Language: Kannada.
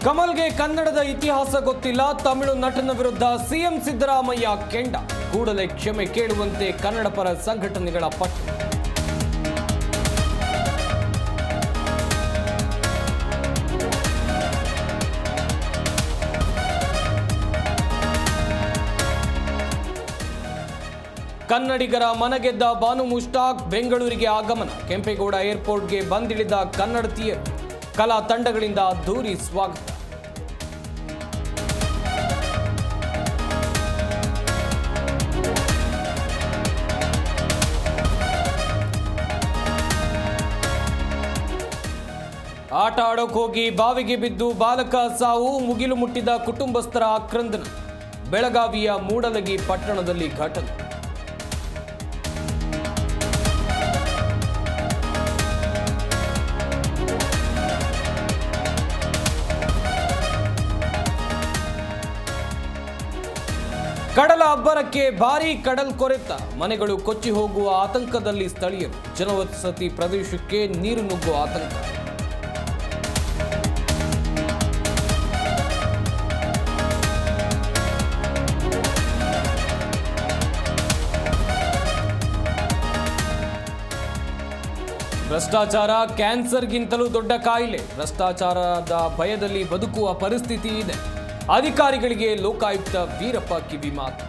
ಕಮಲ್ಗೆ ಕನ್ನಡದ ಇತಿಹಾಸ ಗೊತ್ತಿಲ್ಲ, ತಮಿಳು ನಟನ ವಿರುದ್ಧ ಸಿಎಂ ಸಿದ್ದರಾಮಯ್ಯ ಕೆಂಡ. ಕೂಡಲೇ ಕ್ಷಮೆ ಕೇಳುವಂತೆ ಕನ್ನಡ ಪರ ಸಂಘಟನೆಗಳ ಪಟ್ಟು. ಕನ್ನಡಿಗರ ಮನಗೆದ್ದ ಬಾನು ಮುಷ್ತಾಕ್ ಬೆಂಗಳೂರಿಗೆ ಆಗಮನ. ಕೆಂಪೇಗೌಡ ಏರ್ಪೋರ್ಟ್ಗೆ ಬಂದಿಳಿದ ಕನ್ನಡತಿಯರು. ಕಲಾ ತಂಡಗಳಿಂದ ಅದ್ದೂರಿ ಸ್ವಾಗತ. ಆಟ ಆಡೋಕೆ ಹೋಗಿ ಬಾವಿಗೆ ಬಿದ್ದು ಬಾಲಕ ಸಾವು, ಮುಗಿಲು ಮುಟ್ಟಿದ ಕುಟುಂಬಸ್ಥರ ಆಕ್ರಂದನ. ಬೆಳಗಾವಿಯ ಮೂಡಲಗಿ ಪಟ್ಟಣದಲ್ಲಿ ಘಟನೆ. ಕಡಲ ಅಬ್ಬರಕ್ಕೆ ಭಾರೀ ಕಡಲ್ ಕೊರೆತ, ಮನೆಗಳು ಕೊಚ್ಚಿ ಹೋಗುವ ಆತಂಕದಲ್ಲಿ ಸ್ಥಳೀಯರು. ಜನವಸತಿ ಪ್ರದೇಶಕ್ಕೆ ನೀರು ನುಗ್ಗುವ ಆತಂಕ. ಭ್ರಷ್ಟಾಚಾರ ಕ್ಯಾನ್ಸರ್ಗಿಂತಲೂ ದೊಡ್ಡ ಕಾಯಿಲೆ. ಭ್ರಷ್ಟಾಚಾರದ ಭಯದಲ್ಲಿ ಬದುಕುವ ಪರಿಸ್ಥಿತಿ ಇದೆ. ಅಧಿಕಾರಿಗಳಿಗೆ ಲೋಕಾಯುಕ್ತ ವೀರಪ್ಪ ಕಿವಿಮಾತು.